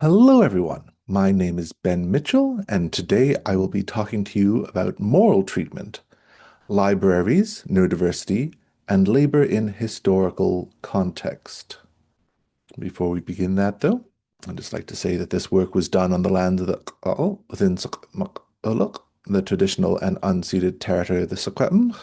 Hello, everyone. My name is Ben Mitchell, and today I will be talking to you about moral treatment, libraries, neurodiversity, and labor in historical context. Before we begin that, though, I'd just like to say that this work was done on the lands of within the traditional and unceded territory of the Secwepemc.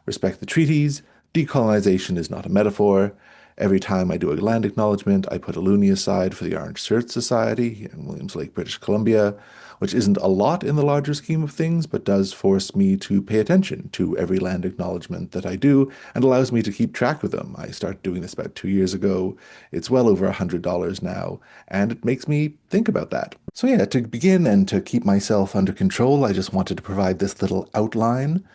Respect the treaties. Decolonization is not a metaphor. Every time I do a land acknowledgement, I put a loonie aside for the Orange Shirt Society here in Williams Lake, British Columbia, which isn't a lot in the larger scheme of things, but does force me to pay attention to every land acknowledgement that I do and allows me to keep track of them. I started doing this about 2 years ago. It's well over $100 now, and it makes me think about that. So yeah, to begin and to keep myself under control, I just wanted to provide this little outline.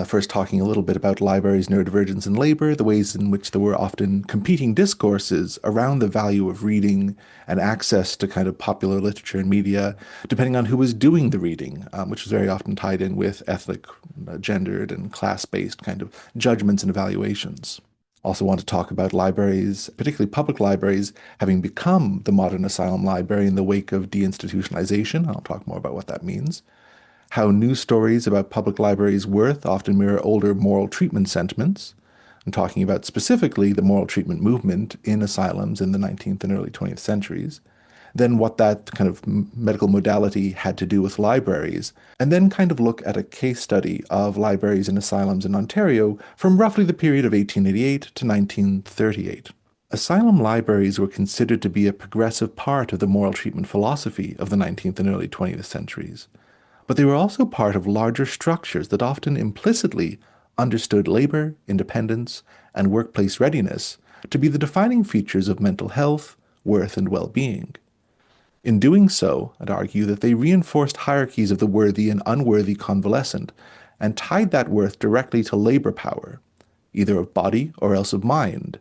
First, talking a little bit about libraries, neurodivergence, and labor, the ways in which there were often competing discourses around the value of reading and access to kind of popular literature and media, depending on who was doing the reading, which was very often tied in with ethnic, gendered, and class-based kind of judgments and evaluations. Also want to talk about libraries, particularly public libraries, having become the modern asylum library in the wake of deinstitutionalization. I'll talk more about what that means. How news stories about public libraries' worth often mirror older moral treatment sentiments. I'm talking about specifically the moral treatment movement in asylums in the 19th and early 20th centuries. Then what that kind of medical modality had to do with libraries, and then kind of look at a case study of libraries and asylums in Ontario from roughly the period of 1888 to 1938. Asylum libraries were considered to be a progressive part of the moral treatment philosophy of the 19th and early 20th centuries. But they were also part of larger structures that often implicitly understood labor, independence, and workplace readiness to be the defining features of mental health, worth, and well-being. In doing so, I'd argue that they reinforced hierarchies of the worthy and unworthy convalescent and tied that worth directly to labor power, either of body or else of mind,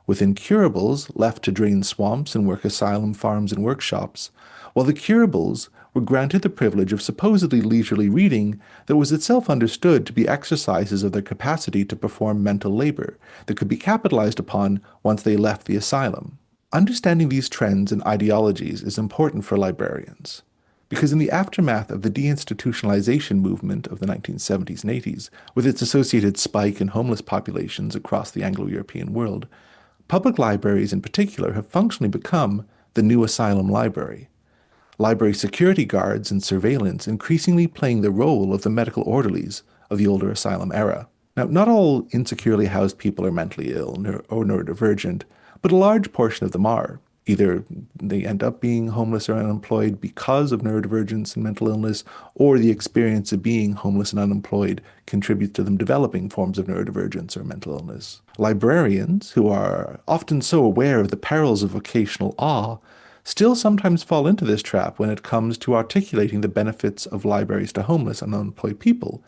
with incurables left to drain swamps and work asylum farms and workshops, while the curables were granted the privilege of supposedly leisurely reading that was itself understood to be exercises of their capacity to perform mental labor that could be capitalized upon once they left the asylum. Understanding these trends and ideologies is important for librarians, because in the aftermath of the deinstitutionalization movement of the 1970s and 80s, with its associated spike in homeless populations across the Anglo-European world, public libraries in particular have functionally become the new asylum library. Library security guards and surveillance increasingly playing the role of the medical orderlies of the older asylum era. Now, not all insecurely housed people are mentally ill or neurodivergent, but a large portion of them are. Either they end up being homeless or unemployed because of neurodivergence and mental illness, or the experience of being homeless and unemployed contributes to them developing forms of neurodivergence or mental illness. Librarians, who are often so aware of the perils of vocational awe, still sometimes fall into this trap when it comes to articulating the benefits of libraries to homeless and unemployed people.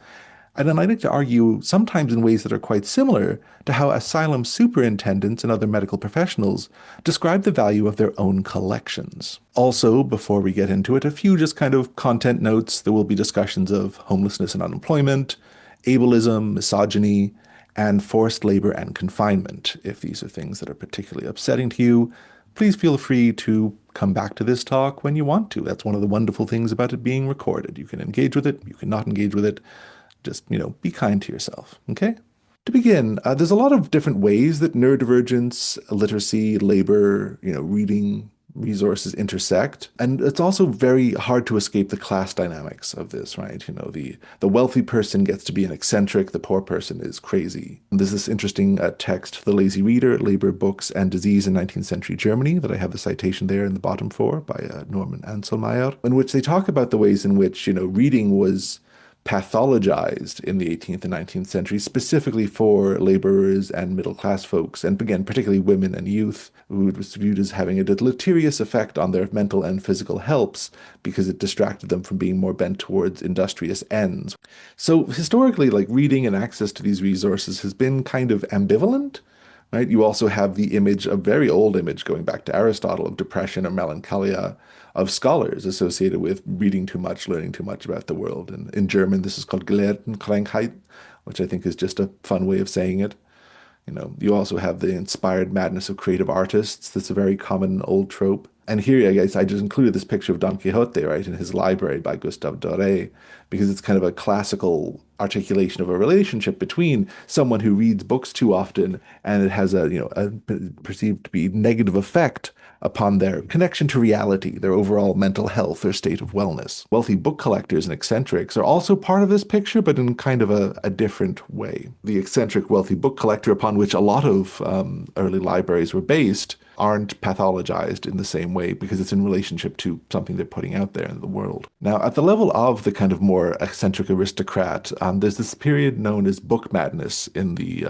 And then I like to argue sometimes in ways that are quite similar to how asylum superintendents and other medical professionals describe the value of their own collections. Also, before we get into it, a few just kind of content notes. There will be discussions of homelessness and unemployment, ableism, misogyny, and forced labor and confinement. If these are things that are particularly upsetting to you, please feel free to come back to this talk when you want to. That's one of the wonderful things about it being recorded. You can engage with it, you can not engage with it. Just, be kind to yourself, okay? To begin, there's a lot of different ways that neurodivergence, literacy, labor, reading resources intersect. And it's also very hard to escape the class dynamics of this, right? The wealthy person gets to be an eccentric, the poor person is crazy. And there's this interesting text, The Lazy Reader, Labor, Books, and Disease in 19th Century Germany, that I have the citation there in the bottom for by Norman Anselmeyer, in which they talk about the ways in which, reading was pathologized in the 18th and 19th century, specifically for laborers and middle-class folks, and again, particularly women and youth, who was viewed as having a deleterious effect on their mental and physical healths because it distracted them from being more bent towards industrious ends. So historically, reading and access to these resources has been kind of ambivalent. Right? You also have the image, a very old image going back to Aristotle, of depression or melancholia of scholars associated with reading too much, learning too much about the world. And in German, this is called Gelehrtenkrankheit, which I think is just a fun way of saying it. You also have the inspired madness of creative artists. That's a very common old trope. And here, I guess, I just included this picture of Don Quixote, right, in his library by Gustave Doré, because it's kind of a classical articulation of a relationship between someone who reads books too often and it has a perceived to be negative effect upon their connection to reality, their overall mental health, their state of wellness. Wealthy book collectors and eccentrics are also part of this picture, but in kind of a different way. The eccentric wealthy book collector, upon which a lot of early libraries were based, aren't pathologized in the same way because it's in relationship to something they're putting out there in the world. Now, at the level of the kind of more eccentric aristocrat, there's this period known as book madness in the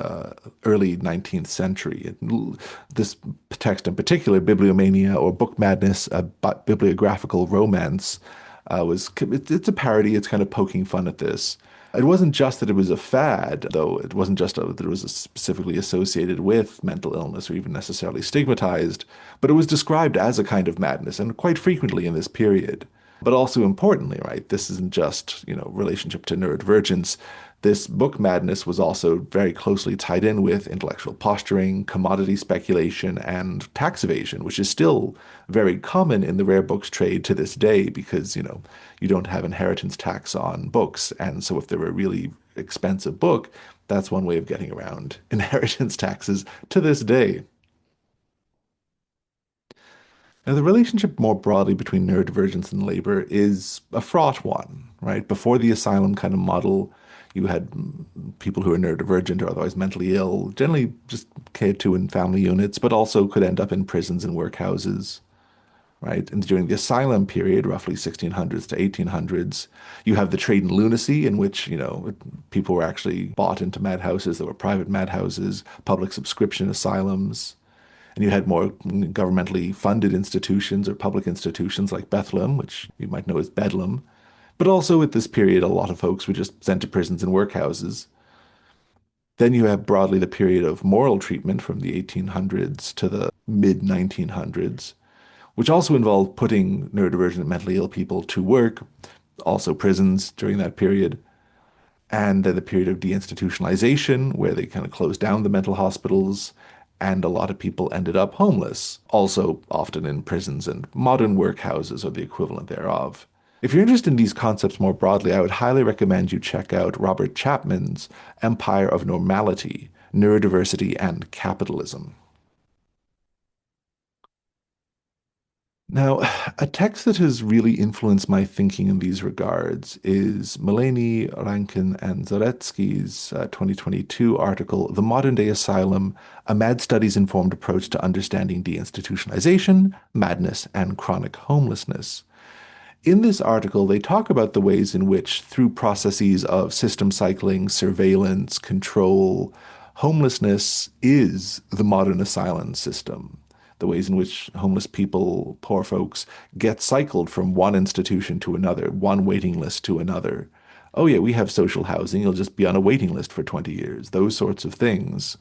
early 19th century. This text in particular, Bibliomania or Book Madness, a bibliographical romance, it's a parody. It's kind of poking fun at this. It wasn't just that it was a fad, though. It wasn't just that it was specifically associated with mental illness or even necessarily stigmatized, but it was described as a kind of madness, and quite frequently in this period. But also importantly, right, this isn't just, relationship to neurodivergence. This book madness was also very closely tied in with intellectual posturing, commodity speculation, and tax evasion, which is still very common in the rare books trade to this day because, you don't have inheritance tax on books. And so if they're a really expensive book, that's one way of getting around inheritance taxes to this day. Now, the relationship more broadly between neurodivergence and labor is a fraught one, right? Before the asylum kind of model, you had people who are neurodivergent or otherwise mentally ill, generally just cared to in family units, but also could end up in prisons and workhouses, right? And during the asylum period, roughly 1600s to 1800s, you have the trade in lunacy, in which, people were actually bought into madhouses that were private madhouses, public subscription asylums. And you had more governmentally funded institutions or public institutions like Bethlehem, which you might know as Bedlam. But also at this period, a lot of folks were just sent to prisons and workhouses. Then you have broadly the period of moral treatment from the 1800s to the mid 1900s, which also involved putting neurodivergent and mentally ill people to work, also prisons during that period. And then the period of deinstitutionalization, where they kind of closed down the mental hospitals, and a lot of people ended up homeless, also often in prisons and modern workhouses or the equivalent thereof. If you're interested in these concepts more broadly, I would highly recommend you check out Robert Chapman's Empire of Normality, Neurodiversity and Capitalism. Now, a text that has really influenced my thinking in these regards is Melanie Rankin and Zaretsky's 2022 article, The Modern Day Asylum, A Mad Studies-Informed Approach to Understanding Deinstitutionalization, Madness, and Chronic Homelessness. In this article, they talk about the ways in which, through processes of system cycling, surveillance, control, homelessness is the modern asylum system. The ways in which homeless people, poor folks, get cycled from one institution to another, one waiting list to another. Oh, yeah, we have social housing. You'll just be on a waiting list for 20 years. Those sorts of things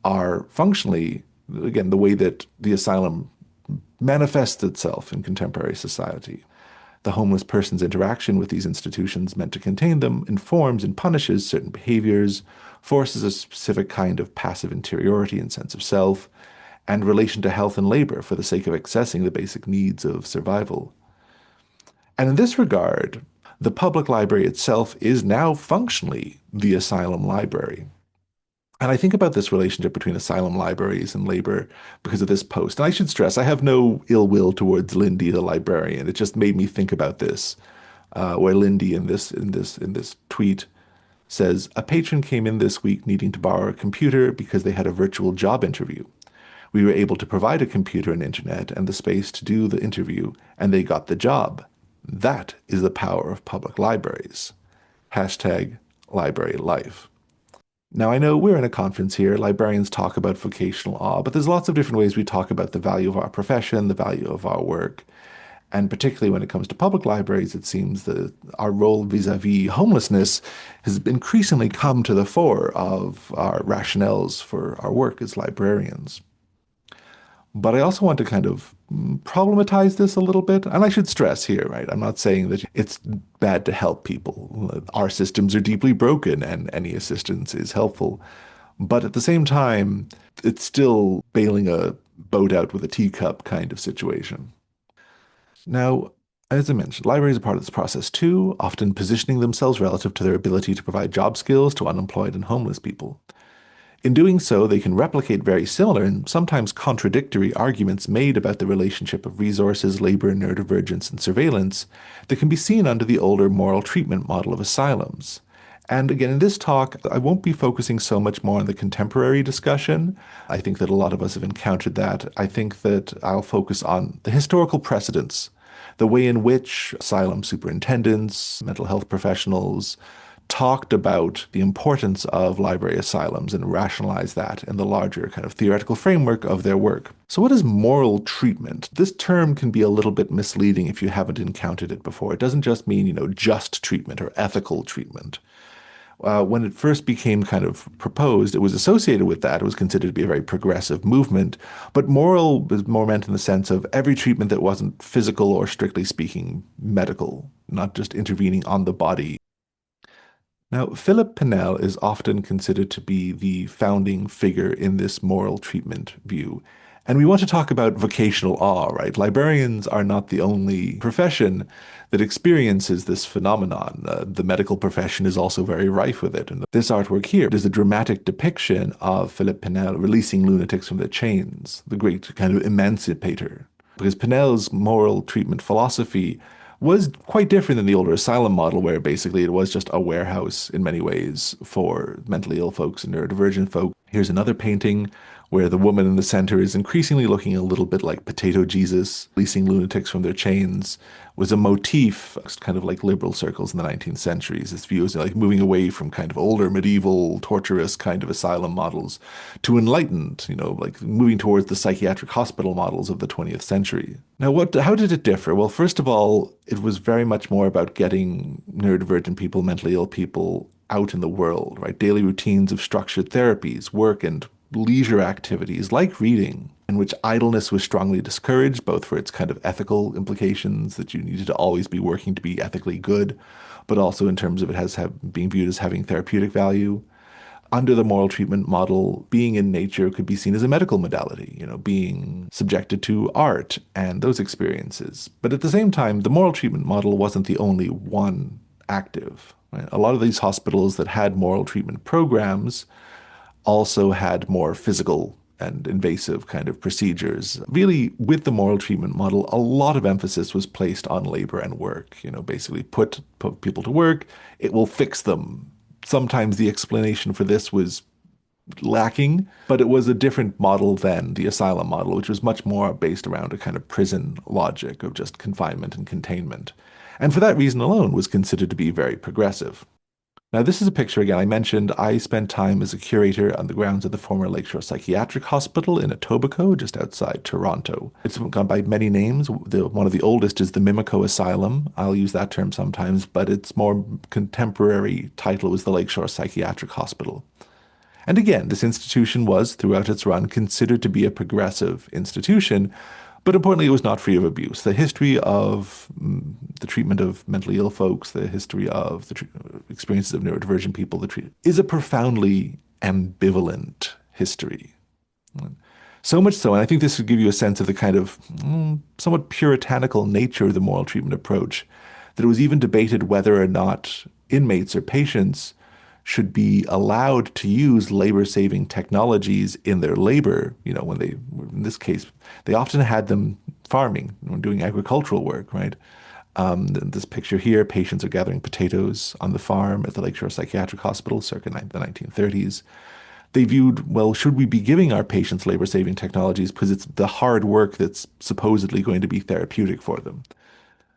are functionally, again, the way that the asylum manifests itself in contemporary society. The homeless person's interaction with these institutions meant to contain them informs and punishes certain behaviors, forces a specific kind of passive interiority and sense of self, and relation to health and labor for the sake of accessing the basic needs of survival. And in this regard, the public library itself is now functionally the asylum library. And I think about this relationship between asylum libraries and labor because of this post. And I should stress, I have no ill will towards Lindy, the librarian. It just made me think about this, where Lindy in this tweet says, a patron came in this week needing to borrow a computer because they had a virtual job interview. We were able to provide a computer and internet and the space to do the interview, and they got the job. That is the power of public libraries. Hashtag library life. Now, I know we're in a conference here. Librarians talk about vocational awe, but there's lots of different ways we talk about the value of our profession, the value of our work. And particularly when it comes to public libraries, it seems that our role vis-a-vis homelessness has increasingly come to the fore of our rationales for our work as librarians. But I also want to kind of problematize this a little bit. And I should stress here, right? I'm not saying that it's bad to help people. Our systems are deeply broken and any assistance is helpful. But at the same time, it's still bailing a boat out with a teacup kind of situation. Now, as I mentioned, libraries are part of this process too, often positioning themselves relative to their ability to provide job skills to unemployed and homeless people. In doing so, they can replicate very similar and sometimes contradictory arguments made about the relationship of resources, labor, neurodivergence, and surveillance that can be seen under the older moral treatment model of asylums. And again, in this talk, I won't be focusing so much more on the contemporary discussion. I think that a lot of us have encountered that. I think that I'll focus on the historical precedents, the way in which asylum superintendents, mental health professionals, talked about the importance of library asylums and rationalized that in the larger kind of theoretical framework of their work. So what is moral treatment? This term can be a little bit misleading if you haven't encountered it before. It doesn't just mean, just treatment or ethical treatment. When it first became kind of proposed, it was associated with that. It was considered to be a very progressive movement. But moral was more meant in the sense of every treatment that wasn't physical or strictly speaking medical, not just intervening on the body. Now, Philip Pinel is often considered to be the founding figure in this moral treatment view. And we want to talk about vocational awe, right? Librarians are not the only profession that experiences this phenomenon. The medical profession is also very rife with it. And this artwork here is a dramatic depiction of Philip Pinel releasing lunatics from their chains, the great kind of emancipator. Because Pinel's moral treatment philosophy was quite different than the older asylum model, where basically it was just a warehouse in many ways for mentally ill folks and neurodivergent folk. Here's another painting where the woman in the center is increasingly looking a little bit like Potato Jesus, releasing lunatics from their chains, was a motif, kind of like liberal circles in the 19th centuries. This view is like moving away from kind of older medieval torturous kind of asylum models to enlightened, like moving towards the psychiatric hospital models of the 20th century. Now, how did it differ? Well, first of all, it was very much more about getting neurodivergent people, mentally ill people out in the world, right? Daily routines of structured therapies, work and leisure activities like reading, in which idleness was strongly discouraged, both for its kind of ethical implications that you needed to always be working to be ethically good, but also in terms of being viewed as having therapeutic value. Under the moral treatment model, being in nature could be seen as a medical modality, being subjected to art and those experiences. But at the same time, the moral treatment model wasn't the only one active. Right? A lot of these hospitals that had moral treatment programs also had more physical and invasive kind of procedures. Really, with the moral treatment model, a lot of emphasis was placed on labor and work. Basically put people to work, it will fix them. Sometimes the explanation for this was lacking, but it was a different model than the asylum model, which was much more based around a kind of prison logic of just confinement and containment. And for that reason alone was considered to be very progressive. Now, this is a picture again. I mentioned I spent time as a curator on the grounds of the former Lakeshore Psychiatric Hospital in Etobicoke, just outside Toronto. It's gone by many names. One of the oldest is the Mimico Asylum. I'll use that term sometimes, but its more contemporary title was the Lakeshore Psychiatric Hospital. And again, this institution was, throughout its run, considered to be a progressive institution, but importantly, it was not free of abuse. The history of the treatment of mentally ill folks, the history of the experiences of neurodivergent people, is a profoundly ambivalent history. So much so, and I think this would give you a sense of the kind of somewhat puritanical nature of the moral treatment approach, that it was even debated whether or not inmates or patients should be allowed to use labor-saving technologies in their labor. When in this case, they often had them farming, doing agricultural work, right? This picture here, patients are gathering potatoes on the farm at the Lakeshore Psychiatric Hospital circa the 1930s. They viewed, well, should we be giving our patients labor-saving technologies because it's the hard work that's supposedly going to be therapeutic for them?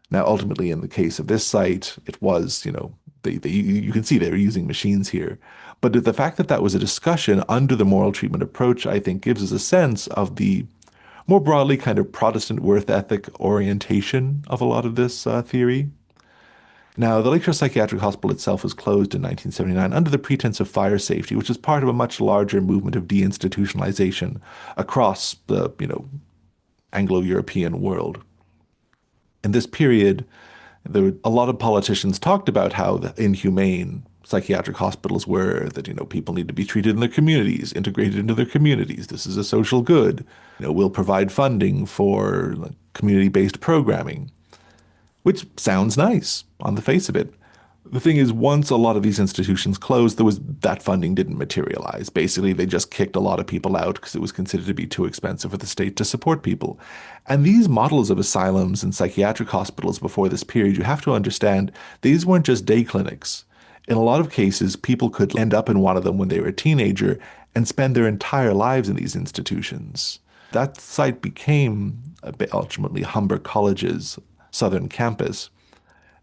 Now, ultimately, in the case of this site, it was, you can see they were using machines here. But the fact that that was a discussion under the moral treatment approach, I think, gives us a sense of the more broadly kind of Protestant worth ethic orientation of a lot of this theory. Now, the Lakeshore Psychiatric Hospital itself was closed in 1979 under the pretense of fire safety, which is part of a much larger movement of deinstitutionalization across the, Anglo-European world. In this period, a lot of politicians talked about how inhumane psychiatric hospitals were, that, people need to be treated in their communities, integrated into their communities. This is a social good. We'll provide funding for like, community-based programming, which sounds nice on the face of it. The thing is, once a lot of these institutions closed, that funding didn't materialize. Basically, they just kicked a lot of people out because it was considered to be too expensive for the state to support people. And these models of asylums and psychiatric hospitals before this period, you have to understand, these weren't just day clinics. In a lot of cases, people could end up in one of them when they were a teenager and spend their entire lives in these institutions. That site became ultimately Humber College's southern campus.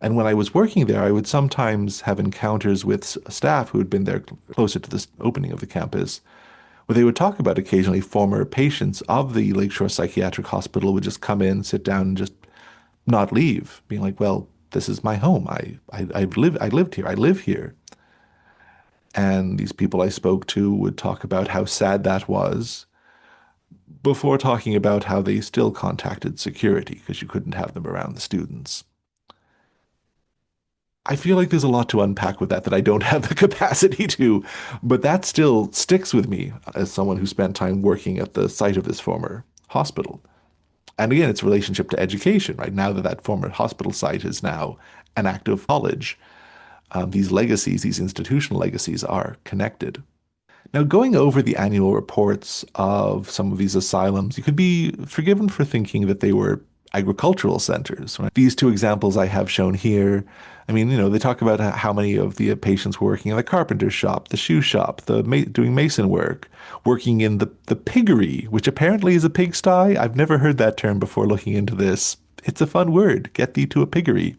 And when I was working there, I would sometimes have encounters with staff who had been there closer to the opening of the campus, where they would talk about occasionally former patients of the Lakeshore Psychiatric Hospital would just come in, sit down, and just not leave, being like, well, this is my home. I lived here. I live here. And these people I spoke to would talk about how sad that was before talking about how they still contacted security because you couldn't have them around the students. I feel like there's a lot to unpack with that I don't have the capacity to, but that still sticks with me as someone who spent time working at the site of this former hospital. And again, its relationship to education, right? Now that that former hospital site is now an active college, these legacies, these institutional legacies are connected. Now, going over the annual reports of some of these asylums, you could be forgiven for thinking that they were agricultural centers. Right? These two examples I have shown here, I mean, they talk about how many of the patients were working in the carpenter shop, the shoe shop, doing mason work, working in the piggery, which apparently is a pigsty. I've never heard that term before looking into this. It's a fun word. Get thee to a piggery.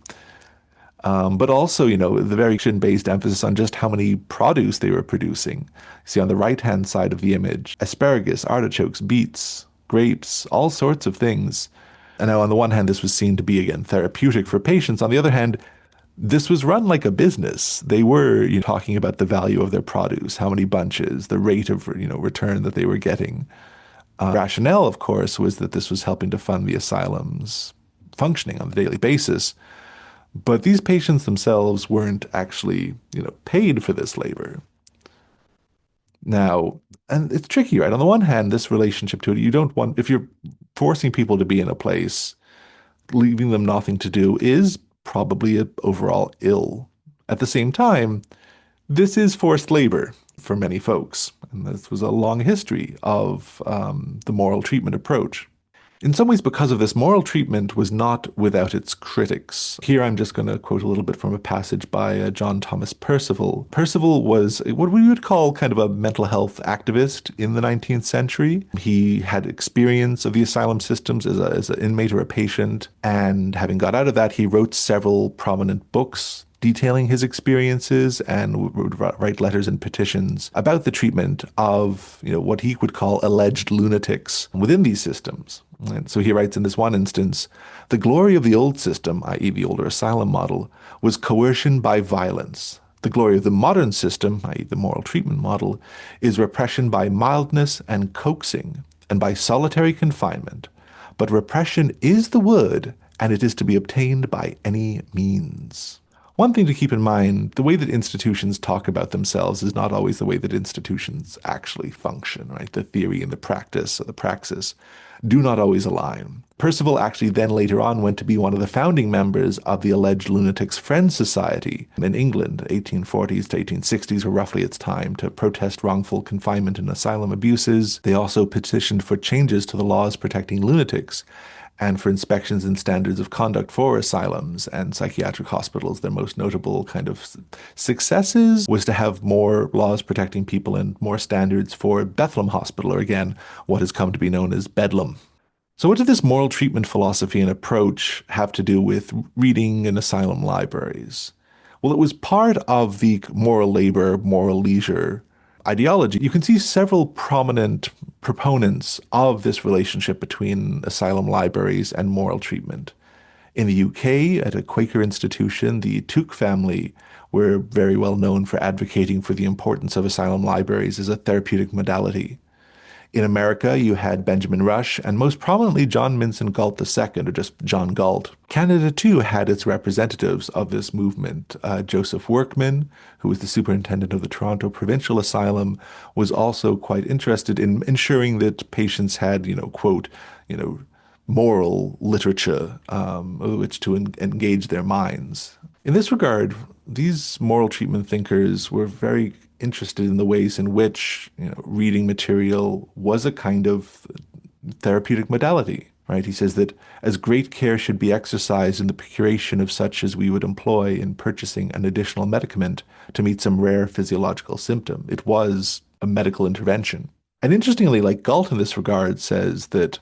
But also, the very based emphasis on just how many produce they were producing. See on the right-hand side of the image, asparagus, artichokes, beets, grapes, all sorts of things. And now on the one hand, this was seen to be, again, therapeutic for patients. On the other hand, this was run like a business. They were talking about the value of their produce, how many bunches, the rate of return that they were getting. Rationale, of course, was that this was helping to fund the asylums functioning on a daily basis. But these patients themselves weren't actually, paid for this labor. Now, and it's tricky, right? On the one hand, this relationship to it, you don't want, if you're forcing people to be in a place, leaving them nothing to do is probably overall ill. At the same time, this is forced labor for many folks. And this was a long history of the moral treatment approach. In some ways, because of this, moral treatment was not without its critics. Here I'm just going to quote a little bit from a passage by John Thomas Percival. Percival was what we would call kind of a mental health activist in the 19th century. He had experience of the asylum systems as an inmate or a patient, and having got out of that, he wrote several prominent books detailing his experiences and would write letters and petitions about the treatment of, what he would call alleged lunatics within these systems. And so he writes in this one instance, the glory of the old system, i.e. the older asylum model, was coercion by violence. The glory of the modern system, i.e. the moral treatment model, is repression by mildness and coaxing and by solitary confinement. But repression is the word, and it is to be obtained by any means. One thing to keep in mind, the way that institutions talk about themselves is not always the way that institutions actually function, right? The theory and the practice, or the praxis, do not always align. Percival actually then later on went to be one of the founding members of the Alleged Lunatics Friends Society in England. 1840s to 1860s were roughly its time to protest wrongful confinement and asylum abuses. They also petitioned for changes to the laws protecting lunatics and for inspections and standards of conduct for asylums and psychiatric hospitals. Their most notable kind of successes was to have more laws protecting people and more standards for Bethlehem Hospital, or again, what has come to be known as Bedlam. So what did this moral treatment philosophy and approach have to do with reading in asylum libraries? Well, it was part of the moral labor, moral leisure ideology. You can see several prominent proponents of this relationship between asylum libraries and moral treatment. In the UK, at a Quaker institution, the Tuke family were very well known for advocating for the importance of asylum libraries as a therapeutic modality. In America, you had Benjamin Rush and most prominently John Vincent Galt II, or just John Galt. Canada, too, had its representatives of this movement. Joseph Workman, who was the superintendent of the Toronto Provincial Asylum, was also quite interested in ensuring that patients had, quote, you know, moral literature with which to engage their minds. In this regard, these moral treatment thinkers were very interested in the ways in which, reading material was a kind of therapeutic modality, right? He says that as great care should be exercised in the procuration of such as we would employ in purchasing an additional medicament to meet some rare physiological symptom. It was a medical intervention. And interestingly, like Galt in this regard says that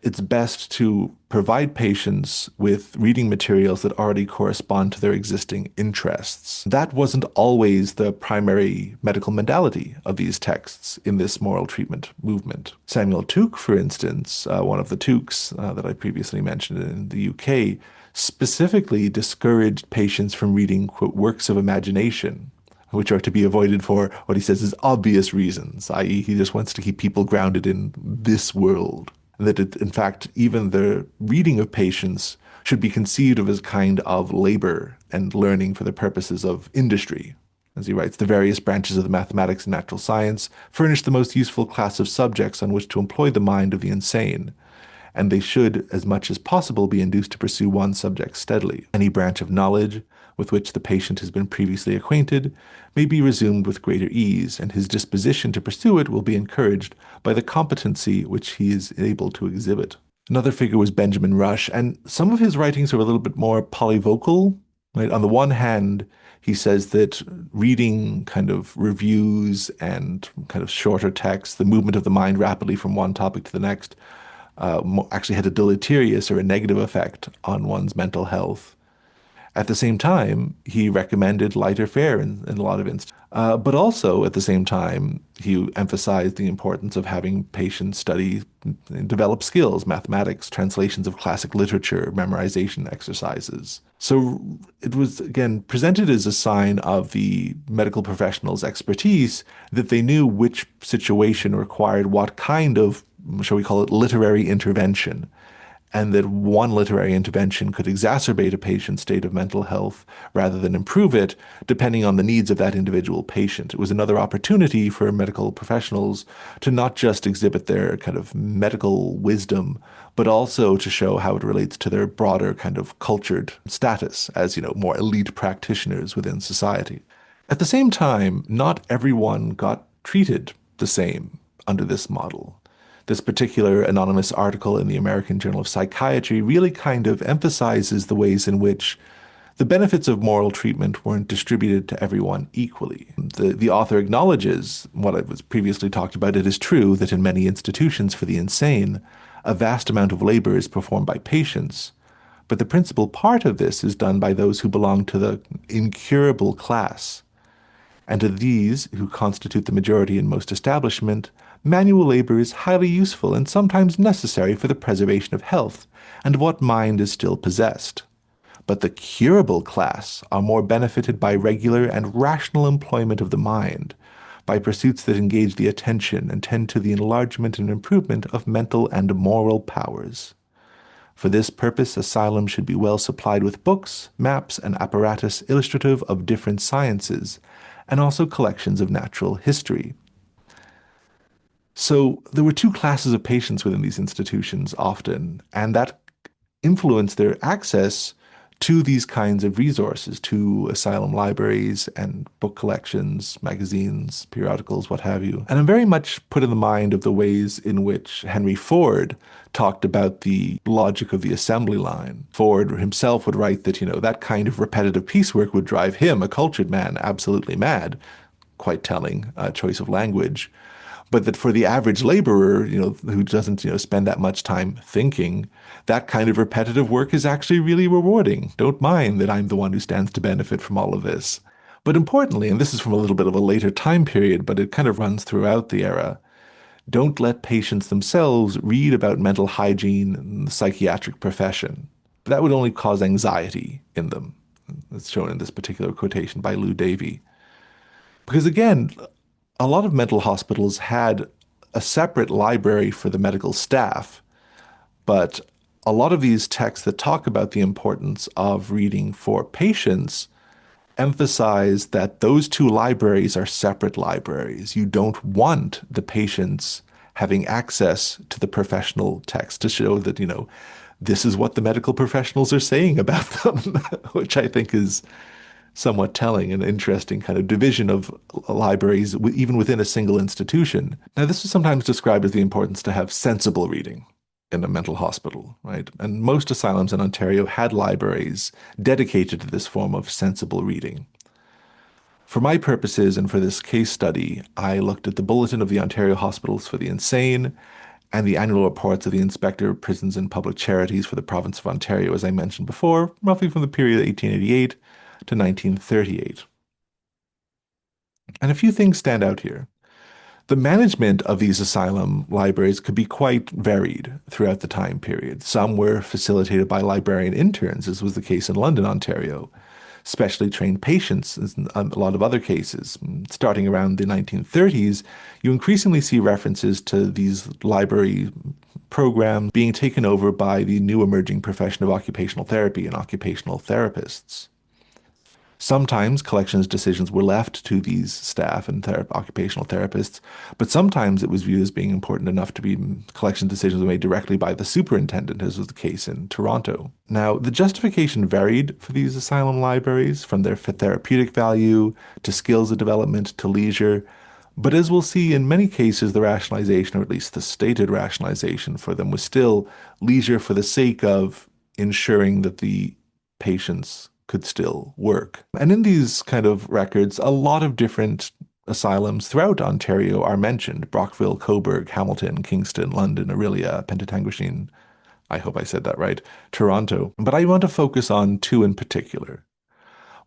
it's best to provide patients with reading materials that already correspond to their existing interests. That wasn't always the primary medical modality of these texts in this moral treatment movement. Samuel Tuke, for instance, one of the Tukes that I previously mentioned in the UK, specifically discouraged patients from reading, quote, works of imagination, which are to be avoided for what he says is obvious reasons, i.e., he just wants to keep people grounded in this world. That in fact, even the reading of patients should be conceived of as kind of labor and learning for the purposes of industry. As he writes, the various branches of the mathematics and natural science furnish the most useful class of subjects on which to employ the mind of the insane, and they should, as much as possible, be induced to pursue one subject steadily. Any branch of knowledge with which the patient has been previously acquainted may be resumed with greater ease, and his disposition to pursue it will be encouraged by the competency which he is able to exhibit. Another figure was Benjamin Rush, and some of his writings are a little bit more polyvocal. Right? On the one hand, he says that reading kind of reviews and kind of shorter texts, the movement of the mind rapidly from one topic to the next, actually had a deleterious or a negative effect on one's mental health. At the same time, he recommended lighter fare in a lot of instances. But also, at the same time, he emphasized the importance of having patients study and develop skills, mathematics, translations of classic literature, memorization exercises. So it was, again, presented as a sign of the medical professionals' expertise that they knew which situation required what kind of, shall we call it, literary intervention, and that one literary intervention could exacerbate a patient's state of mental health rather than improve it, depending on the needs of that individual patient. It was another opportunity for medical professionals to not just exhibit their kind of medical wisdom, but also to show how it relates to their broader kind of cultured status as, more elite practitioners within society. At the same time, not everyone got treated the same under this model. This particular anonymous article in the American Journal of Psychiatry really kind of emphasizes the ways in which the benefits of moral treatment weren't distributed to everyone equally. The author acknowledges what I was previously talked about. It is true that in many institutions for the insane, a vast amount of labor is performed by patients, but the principal part of this is done by those who belong to the incurable class. And to these, who constitute the majority in most establishments, manual labor is highly useful and sometimes necessary for the preservation of health and what mind is still possessed. But the curable class are more benefited by regular and rational employment of the mind, by pursuits that engage the attention and tend to the enlargement and improvement of mental and moral powers. For this purpose, asylums should be well supplied with books, maps, and apparatus illustrative of different sciences, and also collections of natural history. So there were two classes of patients within these institutions often, and that influenced their access to these kinds of resources, to asylum libraries and book collections, magazines, periodicals, what have you. And I'm very much put in the mind of the ways in which Henry Ford talked about the logic of the assembly line. Ford himself would write that, that kind of repetitive piecework would drive him, a cultured man, absolutely mad. Quite telling choice of language. But that for the average laborer, who doesn't, spend that much time thinking, that kind of repetitive work is actually really rewarding. Don't mind that I'm the one who stands to benefit from all of this. But importantly, and this is from a little bit of a later time period, but it kind of runs throughout the era, don't let patients themselves read about mental hygiene and the psychiatric profession. That would only cause anxiety in them. That's shown in this particular quotation by Lou Davy. Because again, a lot of mental hospitals had a separate library for the medical staff, but a lot of these texts that talk about the importance of reading for patients emphasize that those two libraries are separate libraries. You don't want the patients having access to the professional text to show that, this is what the medical professionals are saying about them, which I think is somewhat telling and interesting kind of division of libraries, even within a single institution. Now, this is sometimes described as the importance to have sensible reading in a mental hospital, right? And most asylums in Ontario had libraries dedicated to this form of sensible reading. For my purposes and for this case study, I looked at the Bulletin of the Ontario Hospitals for the Insane and the annual reports of the Inspector of Prisons and Public Charities for the province of Ontario, as I mentioned before, roughly from the period of 1888 to 1938. And a few things stand out here. The management of these asylum libraries could be quite varied throughout the time period. Some were facilitated by librarian interns, as was the case in London, Ontario. Specially trained patients, in a lot of other cases. Starting around the 1930s, you increasingly see references to these library programs being taken over by the new emerging profession of occupational therapy and occupational therapists. Sometimes collections decisions were left to these staff and occupational therapists, but sometimes it was viewed as being important enough to be collection decisions were made directly by the superintendent, as was the case in Toronto. Now, the justification varied for these asylum libraries, from their therapeutic value to skills development to leisure. But as we'll see, in many cases, the rationalization, or at least the stated rationalization for them, was still leisure for the sake of ensuring that the patients could still work. And in these kind of records, a lot of different asylums throughout Ontario are mentioned: Brockville, Cobourg, Hamilton, Kingston, London, Orillia, Penetanguishene. I hope I said that right. Toronto. But I want to focus on two in particular.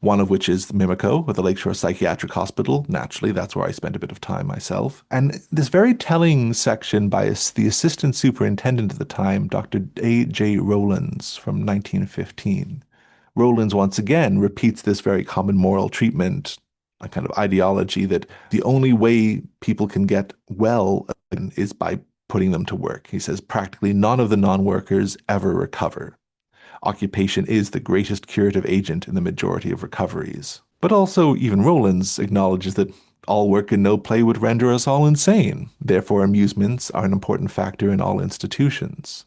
One of which is Mimico, with the Lakeshore Psychiatric Hospital. Naturally, that's where I spent a bit of time myself. And this very telling section by the assistant superintendent at the time, Dr. A.J. Rowlands, from 1915. Rowlands once again repeats this very common moral treatment, a kind of ideology that the only way people can get well is by putting them to work. He says practically none of the non-workers ever recover. Occupation is the greatest curative agent in the majority of recoveries. But also, even Rowlands acknowledges that all work and no play would render us all insane. Therefore, amusements are an important factor in all institutions.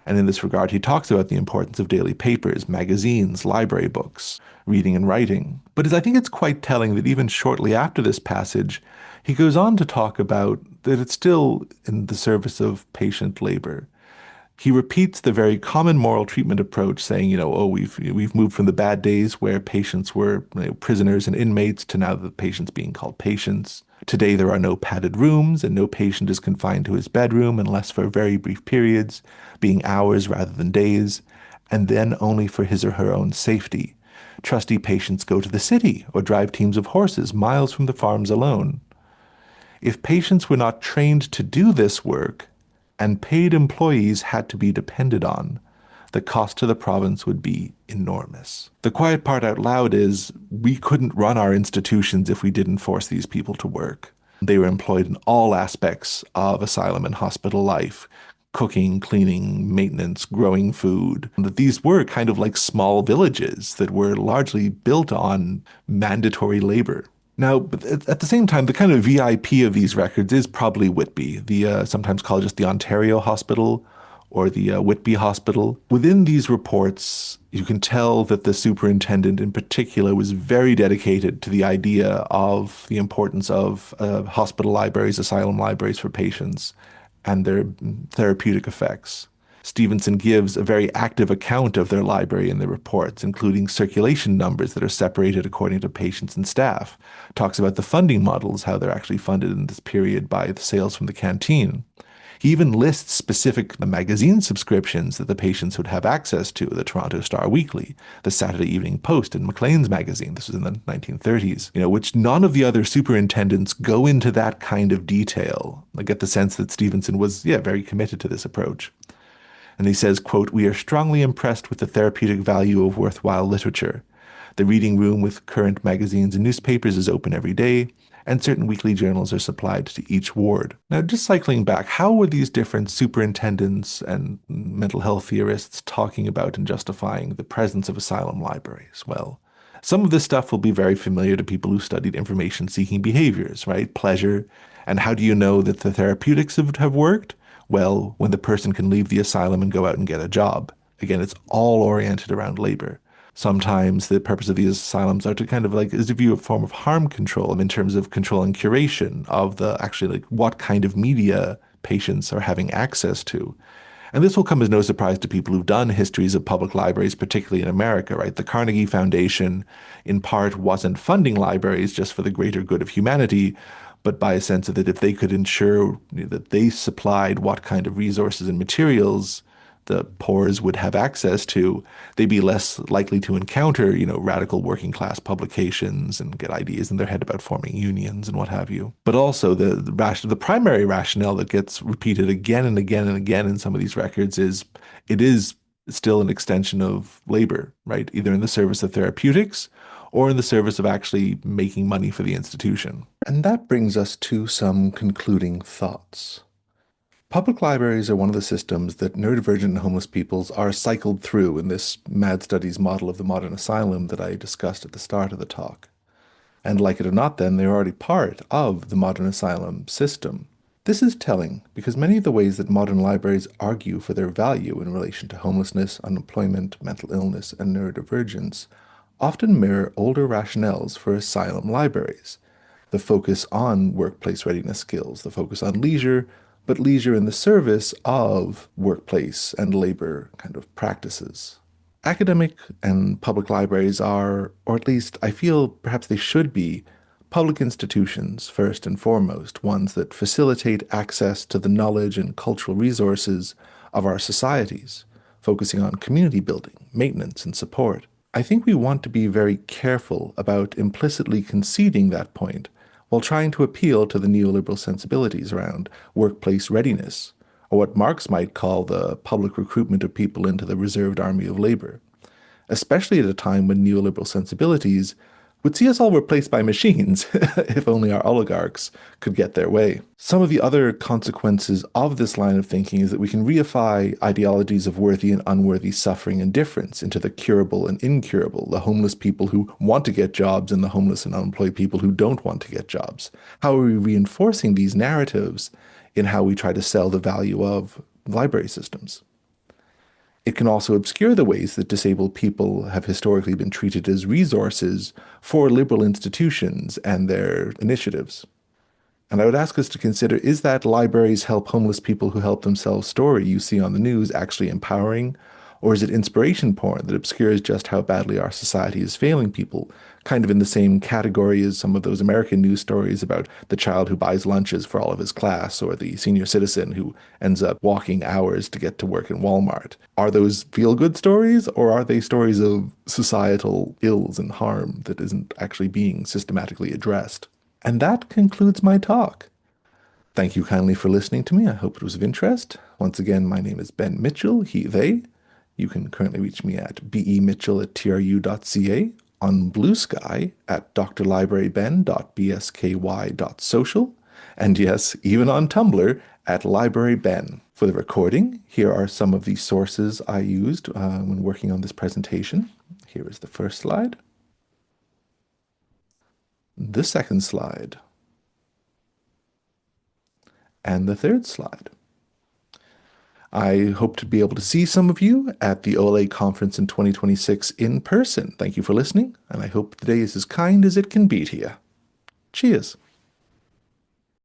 And in this regard, he talks about the importance of daily papers, magazines, library books, reading and writing. But I think it's quite telling that even shortly after this passage, he goes on to talk about that it's still in the service of patient labor. He repeats the very common moral treatment approach, saying, we've moved from the bad days where patients were prisoners and inmates to now the patients being called patients. Today there are no padded rooms, and no patient is confined to his bedroom unless for very brief periods, being hours rather than days, and then only for his or her own safety. Trusty patients go to the city or drive teams of horses miles from the farms alone. If patients were not trained to do this work, and paid employees had to be depended on, the cost to the province would be enormous. The quiet part out loud is we couldn't run our institutions if we didn't force these people to work. They were employed in all aspects of asylum and hospital life: cooking, cleaning, maintenance, growing food. That these were kind of like small villages that were largely built on mandatory labor. Now, but at the same time, the kind of VIP of these records is probably Whitby, the sometimes called just the Ontario Hospital or the Whitby Hospital. Within these reports, you can tell that the superintendent in particular was very dedicated to the idea of the importance of hospital libraries, asylum libraries for patients, and their therapeutic effects. Stevenson gives a very active account of their library in the reports, including circulation numbers that are separated according to patients and staff. Talks about the funding models, how they're actually funded in this period by the sales from the canteen. He even lists specific magazine subscriptions that the patients would have access to: the Toronto Star Weekly, the Saturday Evening Post, and Maclean's magazine. This was in the 1930s, which none of the other superintendents go into that kind of detail. I get the sense that Stevenson was, very committed to this approach. And he says, quote, "We are strongly impressed with the therapeutic value of worthwhile literature. The reading room with current magazines and newspapers is open every day, and certain weekly journals are supplied to each ward. Now, just cycling back, how were these different superintendents and mental health theorists talking about and justifying the presence of asylum libraries? Well, some of this stuff will be very familiar to people who studied information-seeking behaviors, right? Pleasure. And how do you know that the therapeutics have worked? Well, when the person can leave the asylum and go out and get a job. Again, it's all oriented around labor. Sometimes the purpose of these asylums are to kind of like is to view a form of harm control in terms of controlling curation of the actually like what kind of media patients are having access to. And this will come as no surprise to people who've done histories of public libraries, particularly in America, right? The Carnegie Foundation, in part, wasn't funding libraries just for the greater good of humanity, but by a sense of that if they could ensure that they supplied what kind of resources and materials the poors would have access to, they'd be less likely to encounter, radical working class publications and get ideas in their head about forming unions and what have you. But also the primary rationale that gets repeated again and again and again in some of these records is it is still an extension of labor, right? Either in the service of therapeutics or in the service of actually making money for the institution. And that brings us to some concluding thoughts. Public libraries are one of the systems that neurodivergent and homeless peoples are cycled through in this mad studies model of the modern asylum that I discussed at the start of the talk. And like it or not then, they're already part of the modern asylum system. This is telling because many of the ways that modern libraries argue for their value in relation to homelessness, unemployment, mental illness, and neurodivergence often mirror older rationales for asylum libraries. The focus on workplace readiness skills, the focus on leisure, but leisure in the service of workplace and labor kind of practices. Academic and public libraries are, or at least I feel perhaps they should be, public institutions first and foremost, ones that facilitate access to the knowledge and cultural resources of our societies, focusing on community building, maintenance, and support. I think we want to be very careful about implicitly conceding that point while trying to appeal to the neoliberal sensibilities around workplace readiness, or what Marx might call the public recruitment of people into the reserved army of labor, especially at a time when neoliberal sensibilities would see us all replaced by machines if only our oligarchs could get their way. Some of the other consequences of this line of thinking is that we can reify ideologies of worthy and unworthy suffering and difference into the curable and incurable, the homeless people who want to get jobs and the homeless and unemployed people who don't want to get jobs. How are we reinforcing these narratives in how we try to sell the value of library systems? It can also obscure the ways that disabled people have historically been treated as resources for liberal institutions and their initiatives. And I would ask us to consider, is that libraries help homeless people who help themselves story you see on the news actually empowering? Or is it inspiration porn that obscures just how badly our society is failing people, kind of in the same category as some of those American news stories about the child who buys lunches for all of his class, or the senior citizen who ends up walking hours to get to work in Walmart? Are those feel-good stories, or are they stories of societal ills and harm that isn't actually being systematically addressed? And that concludes my talk. Thank you kindly for listening to me. I hope it was of interest. Once again, my name is Ben Mitchell, he, they. You can currently reach me at bemitchell@tru.ca, on Blue Sky at drlibraryben.bsky.social, and yes, even on Tumblr at libraryben. For the recording, here are some of the sources I used when working on this presentation. Here is the first slide. The second slide. And the third slide. I hope to be able to see some of you at the OLA conference in 2026 in person. Thank you for listening, and I hope the day is as kind as it can be to you. Cheers.